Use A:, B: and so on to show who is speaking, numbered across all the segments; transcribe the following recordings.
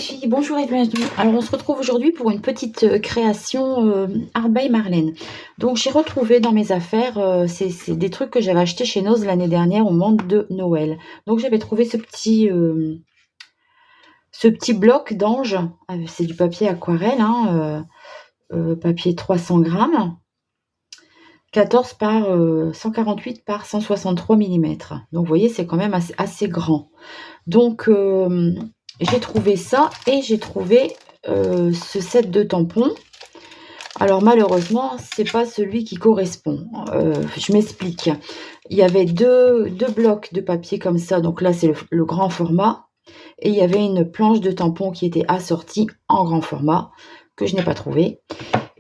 A: filles, bonjour et bienvenue. Alors on se retrouve aujourd'hui pour une petite création Art by Marlène. Donc j'ai retrouvé dans mes affaires, c'est des trucs que j'avais achetés chez Noz l'année dernière au moment de Noël. Donc j'avais trouvé ce petit bloc d'ange, c'est du papier aquarelle, hein, papier 300 grammes, 14 par 148 par 163 millimètres. Donc vous voyez c'est quand même assez grand. Donc j'ai trouvé ça et j'ai trouvé ce set de tampons. Alors malheureusement, c'est pas celui qui correspond. Je m'explique. Il y avait deux blocs de papier comme ça. Donc là, c'est le grand format. Et il y avait une planche de tampons qui était assortie en grand format, que je n'ai pas trouvé.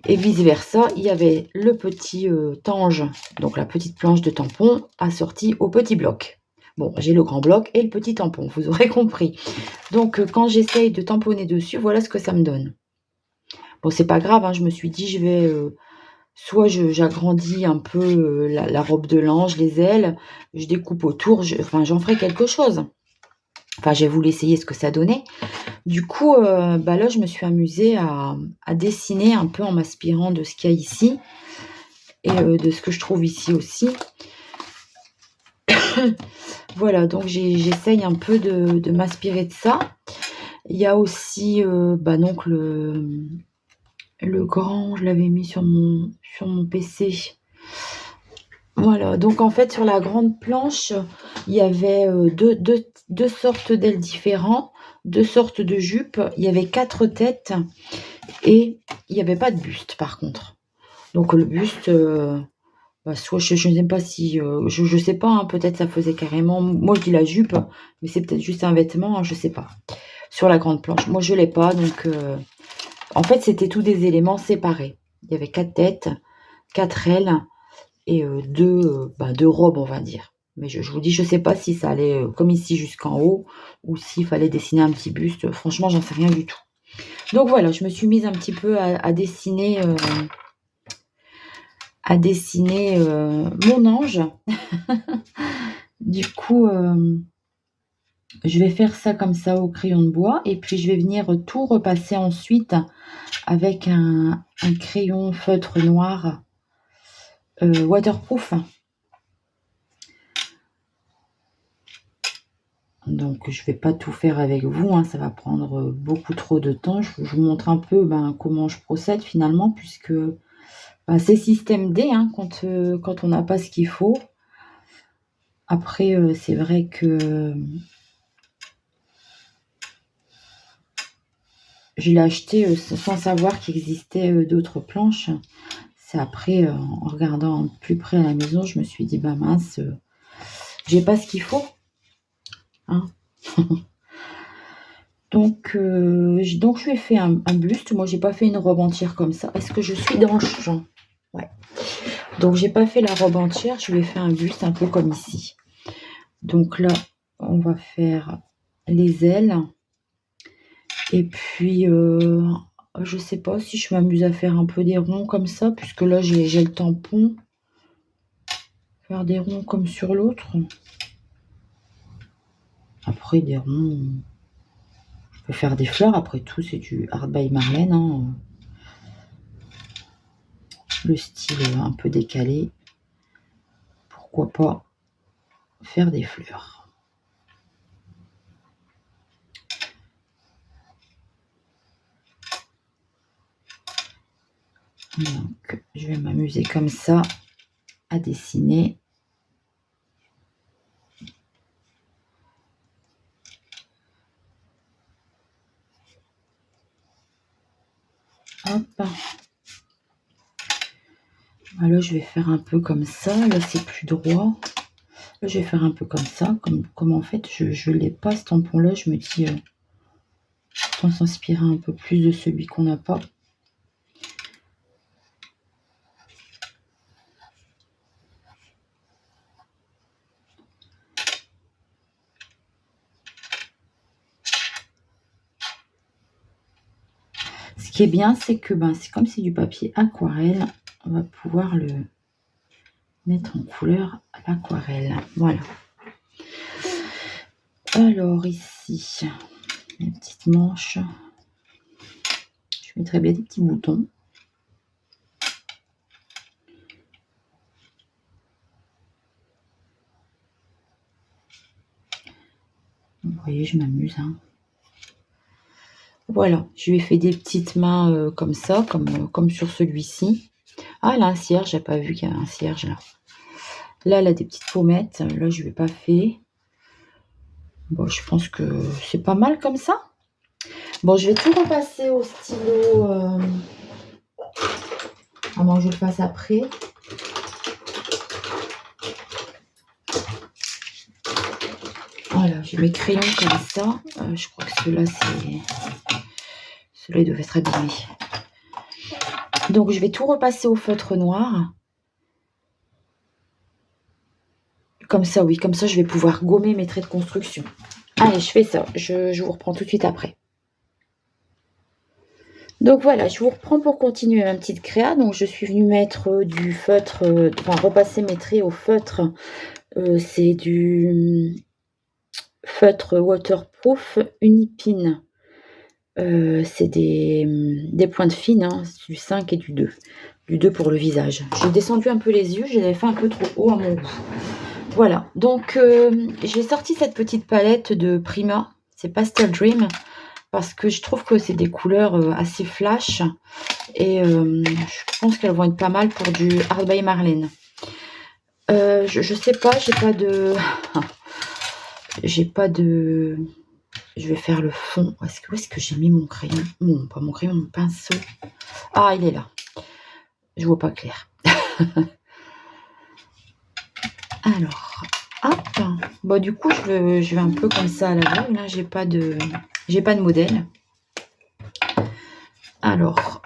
A: Et vice-versa, il y avait le petit tange, donc la petite planche de tampons, assortie au petit bloc. Bon, j'ai le grand bloc et le petit tampon, vous aurez compris. Donc, quand j'essaye de tamponner dessus, voilà ce que ça me donne. Bon, c'est pas grave, hein, je me suis dit, je vais... soit j'agrandis un peu la robe de l'ange, les ailes, je découpe autour, j'en ferai quelque chose. Enfin, je vais vous l'essayer ce que ça donnait. Du coup, là, je me suis amusée à dessiner un peu en m'inspirant de ce qu'il y a ici et de ce que je trouve ici aussi. Voilà, donc j'essaye un peu de m'inspirer de ça. Il y a aussi donc le grand, je l'avais mis sur mon PC. Voilà, donc en fait sur la grande planche, il y avait deux sortes d'ailes différents, deux sortes de jupes, il y avait 4 têtes et il n'y avait pas de buste par contre. Donc le buste, soit je ne sais pas si, je sais pas, hein, peut-être ça faisait carrément, moi je dis la jupe, mais c'est peut-être juste un vêtement, hein, je sais pas. Sur la grande planche, moi je l'ai pas, donc en fait c'était tous des éléments séparés. Il y avait 4 têtes, 4 ailes et deux robes, on va dire. Mais je vous dis, je sais pas si ça allait comme ici jusqu'en haut ou s'il fallait dessiner un petit buste. Franchement, j'en sais rien du tout. Donc voilà, je me suis mise un petit peu à dessiner mon ange. Du coup, je vais faire ça comme ça au crayon de bois et puis je vais venir tout repasser ensuite avec un crayon feutre noir waterproof. Donc je vais pas tout faire avec vous, hein, ça va prendre beaucoup trop de temps. Je vous montre un peu comment je procède finalement, puisque c'est système D, hein, quand on n'a pas ce qu'il faut. Après, c'est vrai que je l'ai acheté sans savoir qu'il existait d'autres planches. C'est après, en regardant plus près à la maison, je me suis dit, mince, j'ai pas ce qu'il faut. Hein. Donc je lui ai fait un buste. Moi, j'ai pas fait une robe entière comme ça. Est-ce que je suis dans le champ? Ouais. Donc, j'ai pas fait la robe entière. Je lui ai fait un buste un peu comme ici. Donc là, on va faire les ailes. Et puis, je sais pas si je m'amuse à faire un peu des ronds comme ça, puisque là, j'ai le tampon. Faire des ronds comme sur l'autre. Après, des ronds... Je peux faire des fleurs. Après tout, c'est du Art by Marlène, hein. Le style un peu décalé. Pourquoi pas faire des fleurs. Donc, je vais m'amuser comme ça à dessiner. Hop. Là, je vais faire un peu comme ça. Là, c'est plus droit. Là, je vais faire un peu comme ça. Comme en fait, je l'ai pas ce tampon-là. Je me dis, autant s'inspirer un peu plus de celui qu'on n'a pas. Ce qui est bien, c'est que c'est comme c'est du papier aquarelle, on va pouvoir le mettre en couleur à l'aquarelle. Voilà. Alors ici, Les petites manches. Je mettrais bien des petits boutons. Vous voyez, je m'amuse. Hein. Voilà, je lui ai fait des petites mains comme ça, comme sur celui-ci. Ah, là, un cierge, j'ai pas vu qu'il y avait un cierge là. Là, elle a des petites pommettes. Là, je ne lui ai pas fait. Bon, je pense que c'est pas mal comme ça. Bon, je vais tout repasser au stylo. À moins que je le fasse après. Voilà, j'ai mes crayons comme ça. Je crois que ceux-là, ceux-là, ils devaient être abîmés. Donc, je vais tout repasser au feutre noir. Comme ça, oui. Comme ça, je vais pouvoir gommer mes traits de construction. Allez, je fais ça. Je vous reprends tout de suite après. Donc voilà, je vous reprends pour continuer ma petite créa. Donc je suis venue mettre du feutre, enfin repasser mes traits au feutre. C'est du feutre waterproof Unipin. C'est des pointes fines, hein, du 5 et du 2. Du 2 pour le visage. J'ai descendu un peu les yeux, je les avais fait un peu trop haut à mon goût. Voilà, donc j'ai sorti cette petite palette de Prima. C'est Pastel Dream. Parce que je trouve que c'est des couleurs assez flash. Et je pense qu'elles vont être pas mal pour du Art by Marlène. Je sais pas, j'ai pas de... j'ai pas de... Je vais faire le fond. Où est-ce que j'ai mis mon crayon? Non, pas mon crayon, mon pinceau. Ah, il est là. Je vois pas clair. Alors, hop. Bon, du coup, je vais un peu comme ça à l'aveugle. Là, j'ai pas de modèle. Alors,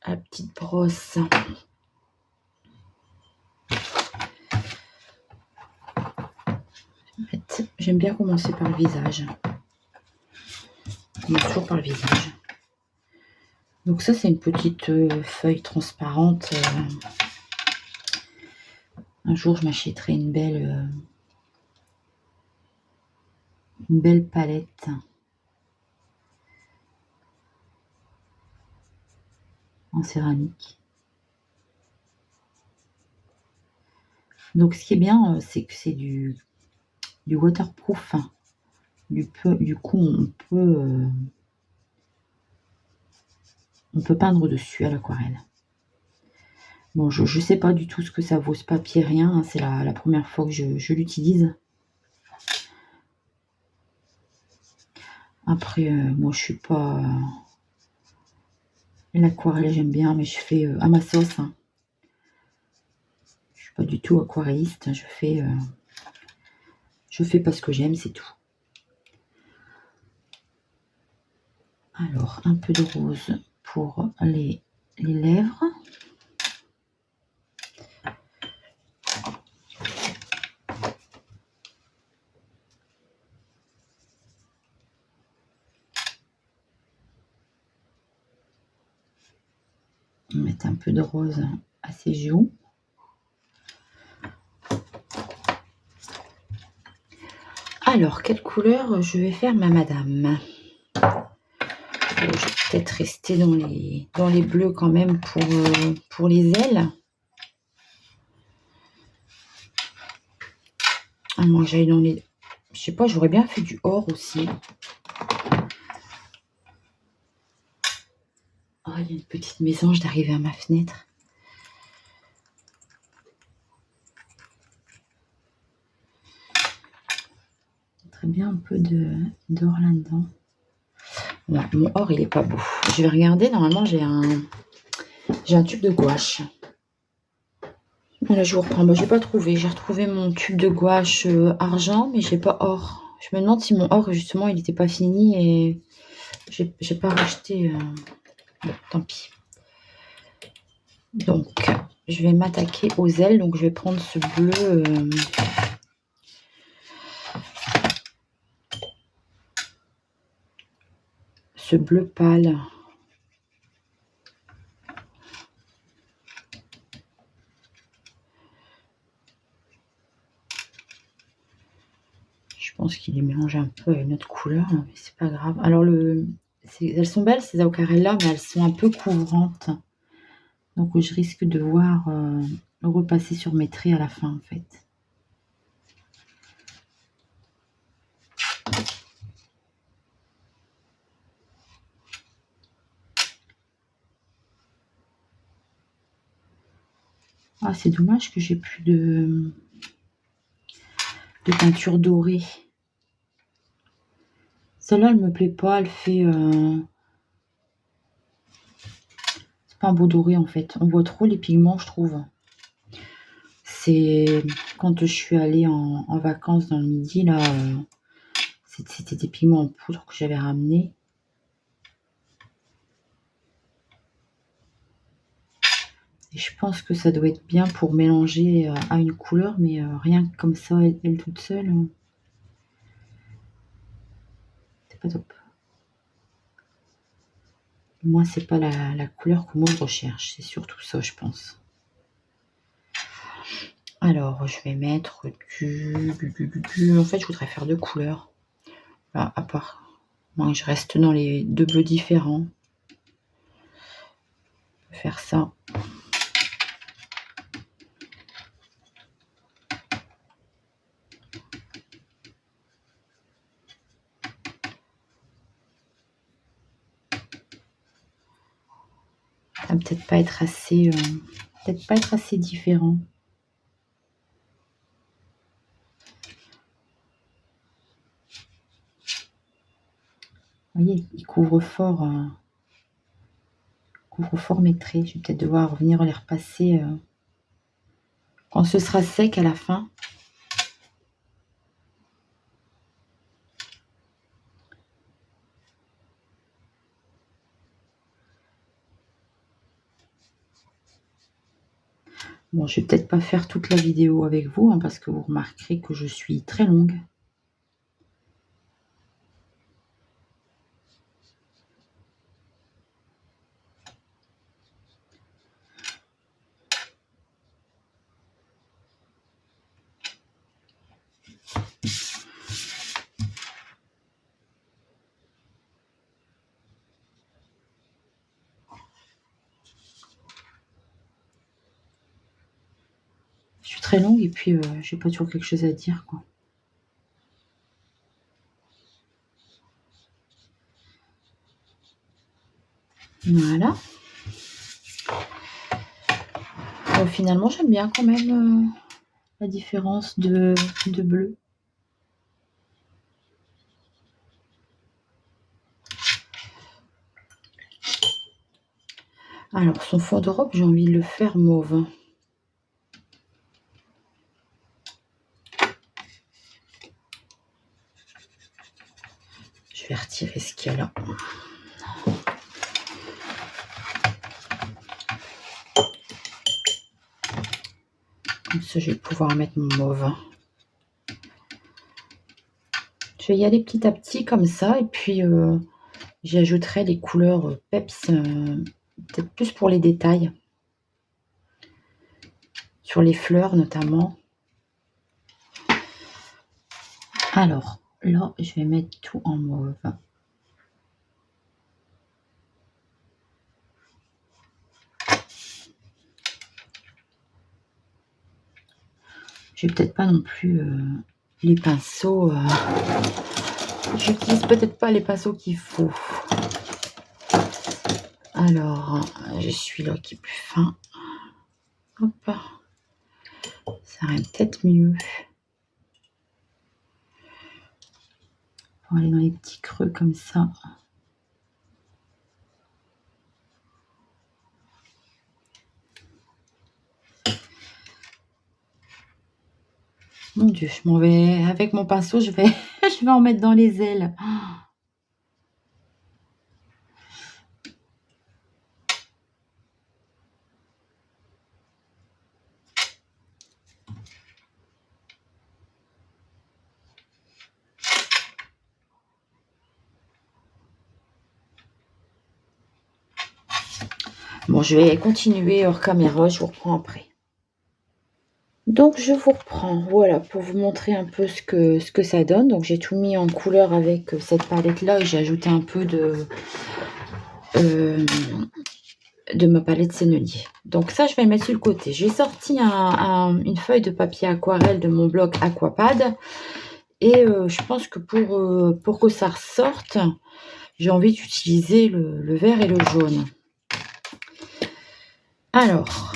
A: la petite brosse. En fait, j'aime bien commencer par le visage. Toujours par le visage. Donc ça, c'est une petite feuille transparente. Un jour, je m'achèterai une belle palette en céramique. Donc ce qui est bien, c'est que c'est du waterproof. Du coup, on peut peindre dessus à l'aquarelle. Bon, je ne sais pas du tout ce que ça vaut ce papier, rien. Hein, c'est la première fois que je l'utilise. Après, moi, je suis pas... L'aquarelle, j'aime bien, mais je fais à ma sauce. Hein. Je suis pas du tout aquarelliste. Je fais parce que j'aime, c'est tout. Alors, un peu de rose pour les lèvres. On va mettre un peu de rose à ses joues. Alors, quelle couleur je vais faire ma madame? Je vais peut-être rester dans les bleus quand même pour les ailes. À moins que j'aille dans les... Je sais pas, j'aurais bien fait du or aussi. Oh, il y a une petite mésange d'arriver à ma fenêtre. Très bien un peu d'or là-dedans. Ouais, mon or, il est pas beau. Je vais regarder. Normalement, j'ai un tube de gouache. Voilà, je vous reprends. Bon, j'ai pas trouvé. J'ai retrouvé mon tube de gouache argent, mais j'ai pas or. Je me demande si mon or, justement, il n'était pas fini et j'ai pas racheté. Bon, tant pis. Donc, je vais m'attaquer aux ailes. Donc, je vais prendre ce bleu. Ce bleu pâle. Je pense qu'il les mélanger un peu à une autre couleur, mais c'est pas grave. Alors elles sont belles ces aquarelles-là, mais elles sont un peu couvrantes. Donc je risque de voir repasser sur mes traits à la fin en fait. Ah, c'est dommage que j'ai plus de peinture dorée. Celle-là, elle me plaît pas. Elle fait... c'est pas un beau doré, en fait. On voit trop les pigments, je trouve. C'est... Quand je suis allée en vacances dans le Midi, là, c'était des pigments en poudre que j'avais ramenés. Et je pense que ça doit être bien pour mélanger à une couleur, mais rien que comme ça, elle toute seule, c'est pas top. Moi, c'est pas la couleur que moi je recherche, c'est surtout ça, je pense. Alors, je vais mettre En fait, je voudrais faire 2 couleurs. Bah, à part... Moi, je reste dans les 2 bleus différents. Je vais faire ça. Ça va peut-être pas être assez... peut-être pas être assez différent. Vous voyez, il couvre fort mes traits. Je vais peut-être devoir venir les repasser quand ce sera sec à la fin. Bon, je vais peut-être pas faire toute la vidéo avec vous, hein, parce que vous remarquerez que je suis très longue. Je suis très longue et puis j'ai pas toujours quelque chose à dire, quoi. Voilà. Finalement, j'aime bien quand même la différence de bleu. Alors, son fond de robe, j'ai envie de le faire mauve. Je vais retirer ce qu'il y a là. Comme ça, je vais pouvoir mettre mon mauve. Je vais y aller petit à petit comme ça. Et puis, j'y ajouterai les couleurs peps, peut-être plus pour les détails. Sur les fleurs notamment. Alors, là, je vais mettre tout en mauve. Je vais peut-être pas non plus les pinceaux. J'utilise peut-être pas les pinceaux qu'il faut. Alors, j'ai celui-là qui est plus fin. Hop. Ça irait peut-être mieux. Pour aller dans les petits creux comme ça. Mon Dieu, je m'en vais avec mon pinceau, je vais en mettre dans les ailes. Bon, je vais continuer hors caméra, je vous reprends après. Donc je vous reprends, voilà, pour vous montrer un peu ce que ça donne. Donc j'ai tout mis en couleur avec cette palette-là et j'ai ajouté un peu de ma palette Sennelier. Donc ça, je vais le mettre sur le côté. J'ai sorti une feuille de papier aquarelle de mon bloc Aquapad. Et je pense que pour que ça ressorte, j'ai envie d'utiliser le vert et le jaune. Alors,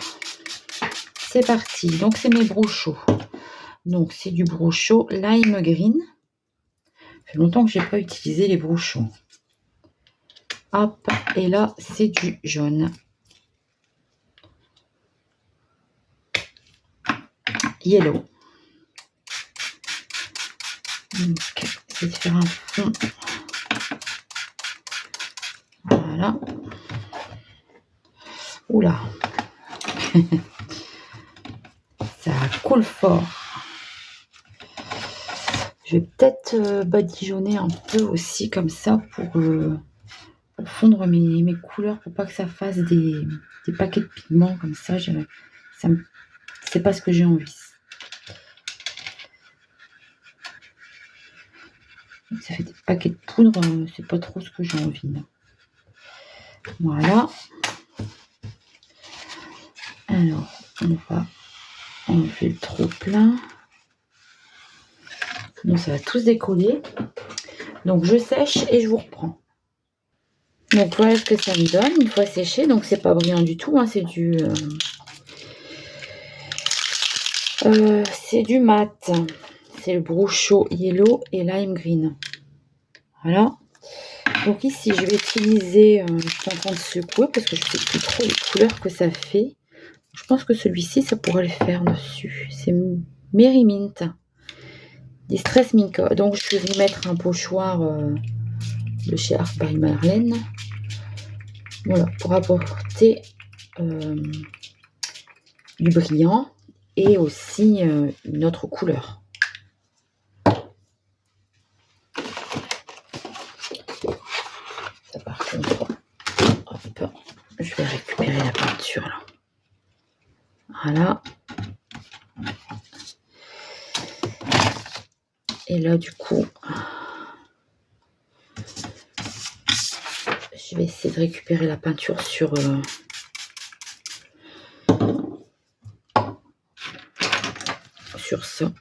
A: c'est parti. Donc c'est mes brochos. Donc c'est du brochot Lime Green. Ça fait longtemps que je n'ai pas utilisé les brochots. Hop, et là c'est du jaune. Yellow. Donc, je vais faire un fond. Voilà. Oula. Ça coule fort. Je vais peut-être badigeonner un peu aussi comme ça pour fondre mes couleurs, pour pas que ça fasse des paquets de pigments comme ça. C'est pas ce que j'ai envie. Ça fait des paquets de poudre, c'est pas trop ce que j'ai envie. Là. Voilà. Alors, on va enlever le trop plein. Bon, ça va tous décoller. Donc, je sèche et je vous reprends. Donc, voilà ce que ça me donne une fois séché. Donc, c'est pas brillant du tout. Hein, c'est du mat. C'est le brochot yellow et lime green. Voilà. Donc ici, je vais utiliser, je suis en train de secouer parce que je ne sais plus trop les couleurs que ça fait. Je pense que celui-ci, ça pourrait le faire dessus. C'est Merry Mint. Distress Minka. Donc je vais mettre un pochoir de chez Art by Marlène. Voilà, pour apporter du brillant et aussi une autre couleur. Ça par contre, hop, je vais récupérer la peinture là. Voilà. Et là, du coup, je vais essayer de récupérer la peinture sur ça.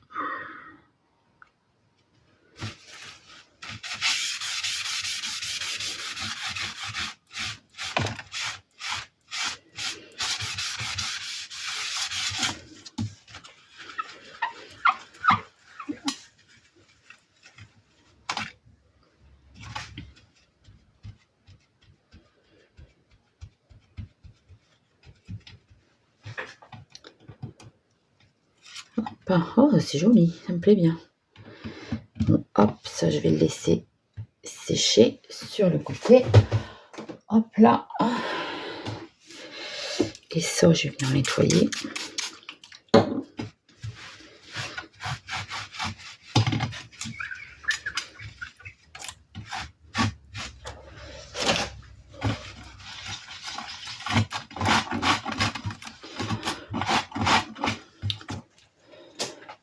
A: Oh, c'est joli, ça me plaît bien. Bon, hop, ça, je vais le laisser sécher sur le côté. Hop là. Et ça, je vais venir nettoyer.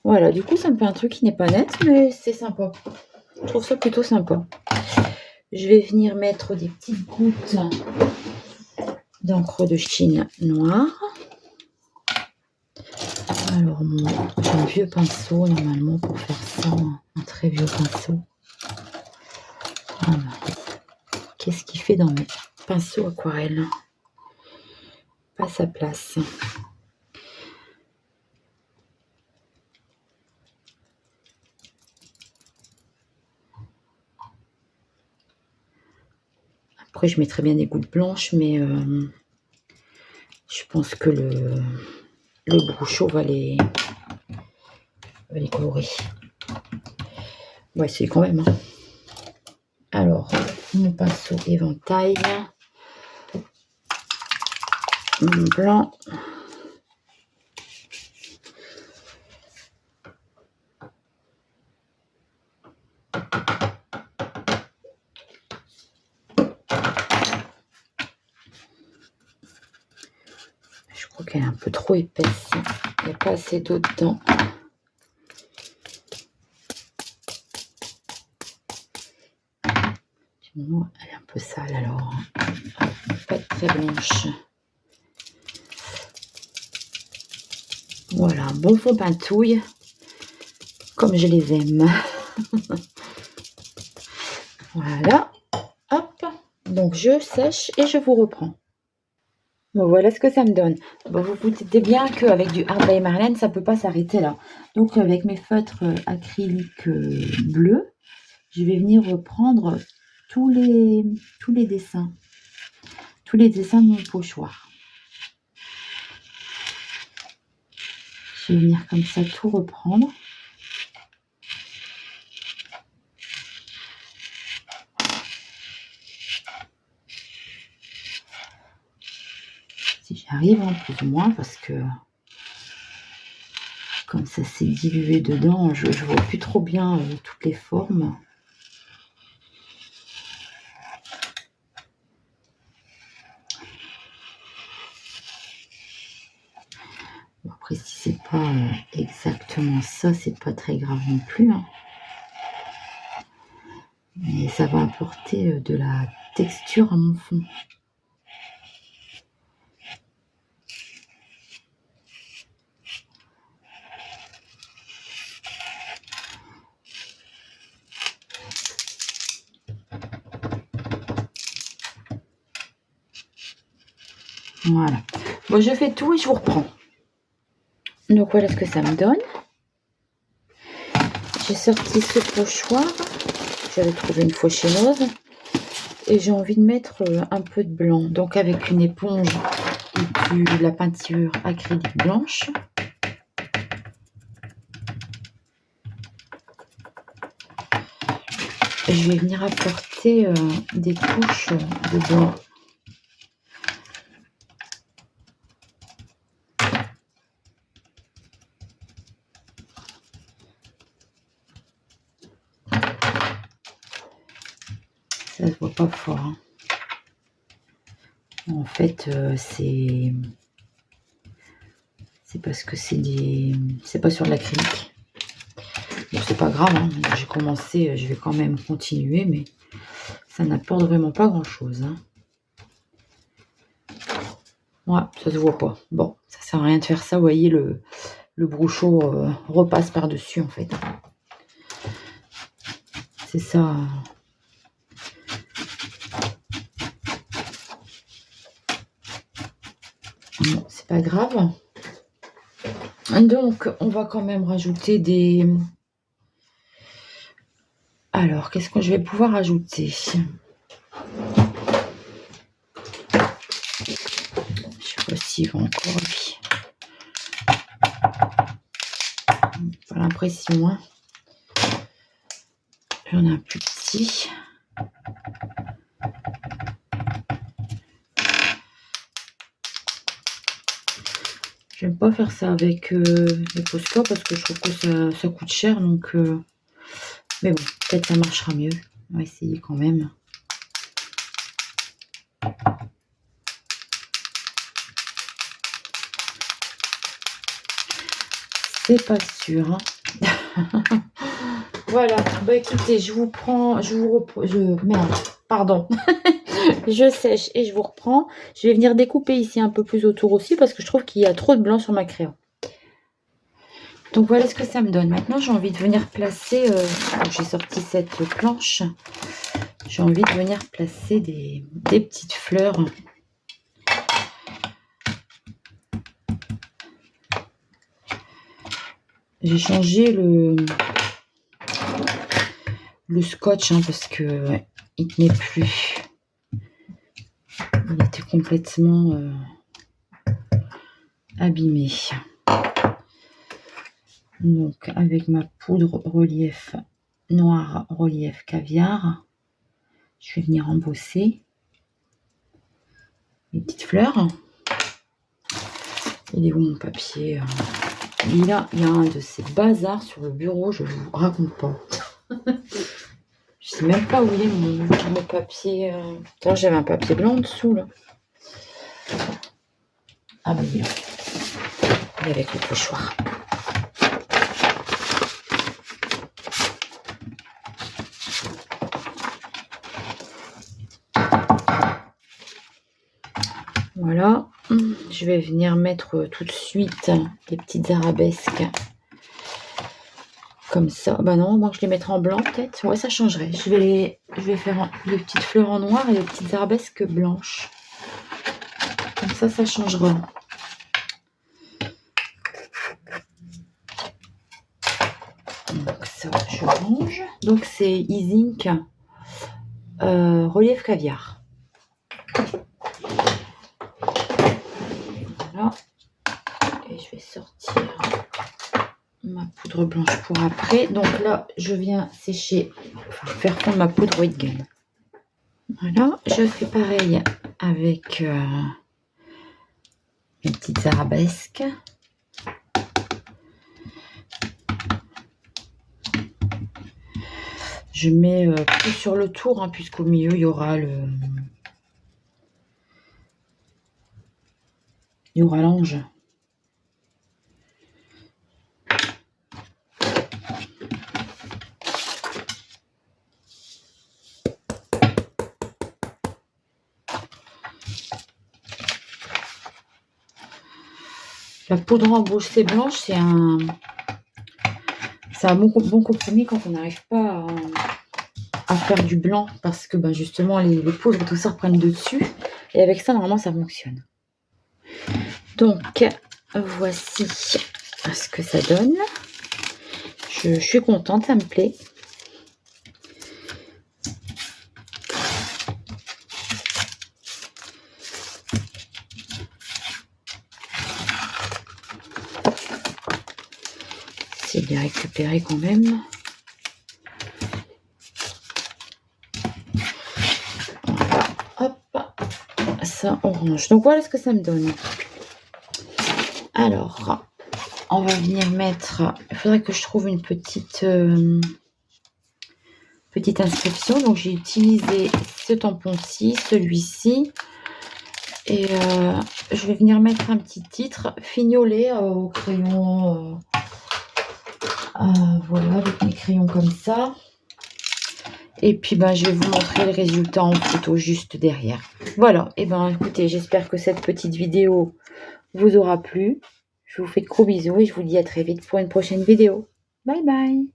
A: Voilà, du coup, ça me fait un truc qui n'est pas net, mais c'est sympa. Je trouve ça plutôt sympa. Je vais venir mettre des petites gouttes d'encre de Chine noire. Alors, j'ai un vieux pinceau, normalement, pour faire ça. Un très vieux pinceau. Voilà. Qu'est-ce qu'il fait dans mes pinceaux aquarelles? Pas sa place. Après, je mettrais bien des gouttes blanches, mais je pense que le brochot va les colorer. On va essayer quand même. Hein. Alors, mon pinceau éventail. Mon blanc. Je crois trouve qu'elle est un peu trop épaisse. Il n'y a pas assez d'eau dedans. Bon, elle est un peu sale alors. Pas très blanche. Voilà, bon fond pintouille. Comme je les aime. Voilà. Hop. Donc je sèche et je vous reprends. Bon, voilà ce que ça me donne. Bon, vous vous doutez bien qu'avec du Art by Marlène, ça ne peut pas s'arrêter là. Donc avec mes feutres acryliques bleus, je vais venir reprendre tous les dessins. Tous les dessins de mon pochoir. Je vais venir comme ça tout reprendre. Si j'arrive, hein, plus ou moins, parce que comme ça s'est dilué dedans, je vois plus trop bien toutes les formes. Bon, après, si c'est pas exactement ça, c'est pas très grave non plus. Hein. Mais ça va apporter de la texture à mon fond. Voilà. Bon, je fais tout et je vous reprends. Donc voilà ce que ça me donne. J'ai sorti ce pochoir. J'avais trouvé une fois chez Noz. Et j'ai envie de mettre un peu de blanc. Donc avec une éponge et de la peinture acrylique blanche. Je vais venir apporter des touches de blanc. Ça se voit pas fort. Hein. En fait, c'est parce que c'est pas sur de l'acrylique. Bon, c'est pas grave. Hein. J'ai commencé, je vais quand même continuer, mais ça n'apporte vraiment pas grand-chose. Hein. Ouais, ça se voit pas. Bon, ça sert à rien de faire ça. Vous voyez, le brouchot repasse par-dessus, en fait. C'est ça. Bon, c'est pas grave. Donc, on va quand même rajouter des... Alors, qu'est-ce que je vais pouvoir ajouter? Je sais pas s'il va encore... Pas l'impression, hein. J'en ai un plus petit. J'aime pas faire ça avec les Posca parce que je trouve que ça coûte cher. Donc, mais bon, peut-être ça marchera mieux. On va essayer quand même. C'est pas sûr. Hein. Voilà. Bah écoutez, je vous prends, merde, pardon. Je sèche et je vous reprends. Je vais venir découper ici un peu plus autour aussi parce que je trouve qu'il y a trop de blanc sur ma crayon. Donc voilà ce que ça me donne. Maintenant, j'ai envie de venir placer... j'ai sorti cette planche. J'ai envie de venir placer des petites fleurs. J'ai changé le scotch hein, parce que il tenait plus. Il était complètement abîmé. Donc avec ma poudre relief noir, relief caviar, je vais venir embosser les petites fleurs. Il est où mon papier? Il y a un de ces bazars sur le bureau, je vous raconte pas. Je sais même pas où il est mon papier. J'avais un papier blanc en dessous là. Ah bah oui. et avec le pochoir. Voilà, je vais venir mettre tout de suite les petites arabesques comme ça. Bah non, moi je les mettrai en blanc peut-être. Ouais, ça changerait. Je vais faire des petites fleurs en noir et des petites arabesques blanches. Comme ça changera. Donc ça, je range. Donc c'est Isink Relief Caviar. Voilà. Et je vais sortir ma poudre blanche pour après. Donc là, je viens sécher, enfin faire fondre ma poudre Whitgen. Voilà, je fais pareil avec mes petites arabesques. Je mets plus sur le tour, hein, puisqu'au milieu, il y aura l'ange. La poudre embossée blanche, c'est un bon compromis quand on n'arrive pas à faire du blanc, parce que justement les poudres tout ça reprennent dessus, et avec ça normalement ça fonctionne. Donc voici ce que ça donne. Je suis contente, ça me plaît. C'est bien récupéré quand même. Hop, ça orange. Donc voilà ce que ça me donne. Alors, on va venir mettre. Il faudrait que je trouve une petite inscription. Donc j'ai utilisé ce tampon-ci, celui-ci. Et je vais venir mettre un petit titre fignolé au crayon. Voilà, avec mes crayons comme ça. Et puis je vais vous montrer le résultat en photo juste derrière. Voilà, et écoutez, j'espère que cette petite vidéo vous aura plu. Je vous fais de gros bisous et je vous dis à très vite pour une prochaine vidéo. Bye bye.